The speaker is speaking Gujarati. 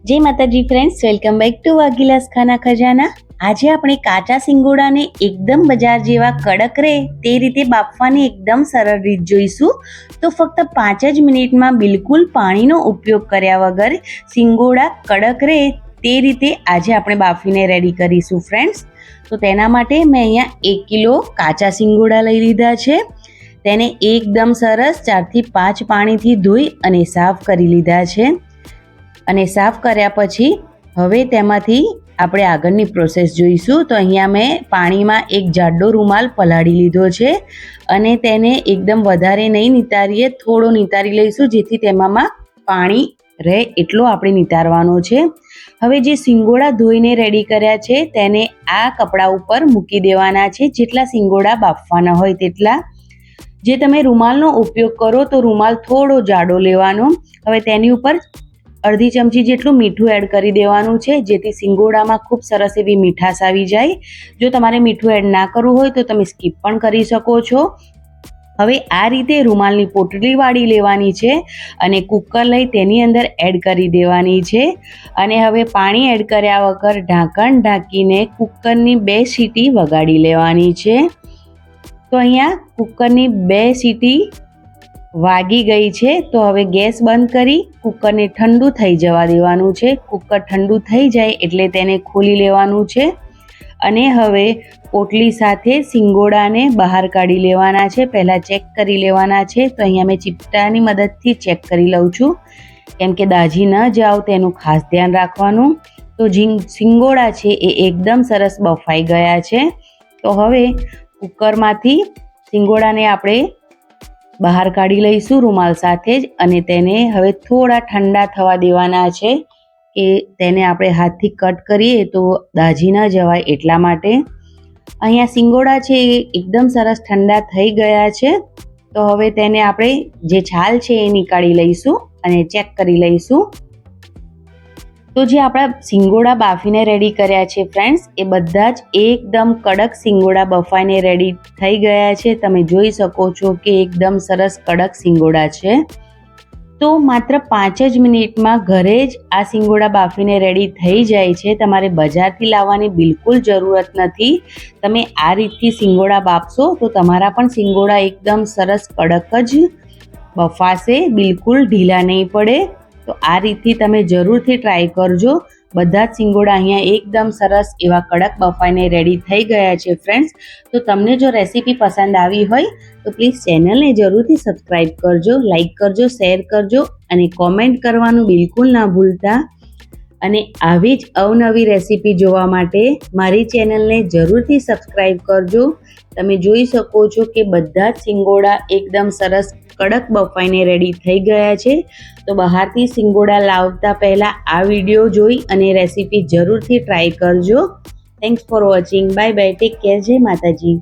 जय माताजी फ्रेंड्स, वेलकम बैक टू वागीलास खाना खजाना। આજે આપણે કાચા સિંગોડાને એકદમ બજાર જેવા કડક રહે તે રીતે બાફવાની એકદમ સરળ રીત જોઈશું। તો ફક્ત 5 જ મિનિટમાં બિલકુલ પાણીનો ઉપયોગ કર્યા વગર સિંગોડા કડક રહે તે રીતે આજે આપણે બાફીને રેડી કરીશું ફ્રેન્ડ્સ। તો તેના માટે મેં અહીંયા 1 કિલો કાચા સિંગોડા લઈ લીધા છે। તેને એકદમ સરસ 4 થી 5 પાણીથી ધોઈ અને સાફ કરી લીધા છે। અને સાફ કર્યા પછી હવે તેમાંથી આપણે આગળની પ્રોસેસ જોઈશું। તો અહીંયા મેં પાણીમાં એક જાડો રૂમાલ પલાળી લીધો છે અને તેને એકદમ વધારે નહીં નિતારીએ, થોડો નિતારી લઈશું જેથી તેમાં પાણી રહે એટલો આપણે નિતારવાનો છે। હવે જે સિંગોડા ધોઈને રેડી કર્યા છે તેને આ કપડા ઉપર મૂકી દેવાના છે, જેટલા સિંગોડા બાફવાના હોય તેટલા। જે તમે રૂમાલનો ઉપયોગ કરો તો રૂમાલ થોડો જાડો લેવાનો। હવે તેની ઉપર અડધી ચમચી જેટલું મીઠું એડ કરી દેવાનું છે, જેથી સિંગોડામાં ખૂબ સરસ એવી મીઠાશ આવી જાય। જો તમારે મીઠું એડ ના કરવું હોય તો તમે સ્કીપ પણ કરી શકો છો। હવે આ રીતે રૂમાલની પોટલી વાળી લેવાની છે અને કુકર લઈ તેની અંદર એડ કરી દેવાની છે। અને હવે પાણી એડ કર્યા વગર ઢાંકણ ઢાંકીને કુકરની 2 સીટી વગાડી લેવાની છે। તો અહીંયા કુકરની 2 સીટી વાગી ગઈ છે। તો હવે ગેસ બંધ કરી કુકરને ઠંડુ થઈ જવા દેવાનું છે। કુકર ઠંડુ થઈ જાય એટલે તેને ખોલી લેવાનું છે અને હવે પોટલી સાથે સિંગોડાને બહાર કાઢી લેવાના છે। પહેલાં ચેક કરી લેવાના છે। તો અહીંયા મેં ચીપટાની મદદથી ચેક કરી લઉં છું, કેમ કે દાજી ન જાવ તેનું ખાસ ધ્યાન રાખવાનું। તો સિંગોડા છે એ એકદમ સરસ બફાઈ ગયા છે। તો હવે કુકરમાંથી સિંગોડાને આપણે બહાર કાઢી લઈશું રૂમાલ સાથે જ અને તેને હવે થોડા ઠંડા થવા દેવાના છે કે તેને આપણે હાથથી કટ કરીએ તો દાજી ન જવાય એટલા માટે। અહીંયા સિંગોડા છે એ એકદમ સરસ ઠંડા થઈ ગયા છે। તો હવે તેને આપણે જે છાલ છે એ નીકાળી લઈશું અને ચેક કરી લઈશું। તો જે આપણા સિંગોડા બાફીને રેડી કર્યા છે ફ્રેન્ડ્સ, એ બધા જ એકદમ કડક સિંગોડા બફાઈને રેડી થઈ ગયા છે। તમે જોઈ શકો છો કે એકદમ સરસ કડક સિંગોડા છે। તો માત્ર 5 જ મિનિટમાં ઘરે જ આ સિંગોડા બાફીને રેડી થઈ જાય છે। તમારે બજારથી લાવવાની બિલકુલ જરૂરત નથી। તમે આ રીતથી સિંગોડા બાફશો તો તમારા પણ સિંગોડા એકદમ સરસ કડક જ બફાશે, બિલકુલ ઢીલા નહીં પડે। તો આ રીતથી તમે જરૂરથી ટ્રાય કરજો। બધા જ સિંગોડા અહીંયા એકદમ સરસ એવા કડક બફાઈને રેડી થઈ ગયા છે ફ્રેન્ડ્સ। તો તમને જો રેસીપી પસંદ આવી હોય તો પ્લીઝ ચેનલને જરૂરથી સબસ્ક્રાઈબ કરજો, લાઈક કરજો, શેર કરજો અને કોમેન્ટ કરવાનું બિલકુલ ના ભૂલતા। અને આવી જ અવનવી રેસીપી જોવા માટે મારી ચેનલને જરૂરથી સબસ્ક્રાઈબ કરજો। તમે જોઈ શકો છો કે બધા જ સિંગોડા એકદમ સરસ કડક બફાઈને રેડી થઈ ગયા છે। તો બહારથી સિંગોડા લાવતા પહેલાં આ વિડીયો જોઈ અને રેસીપી જરૂરથી ટ્રાય કરજો। Thanks for watching, bye bye, take care, જય માતાજી।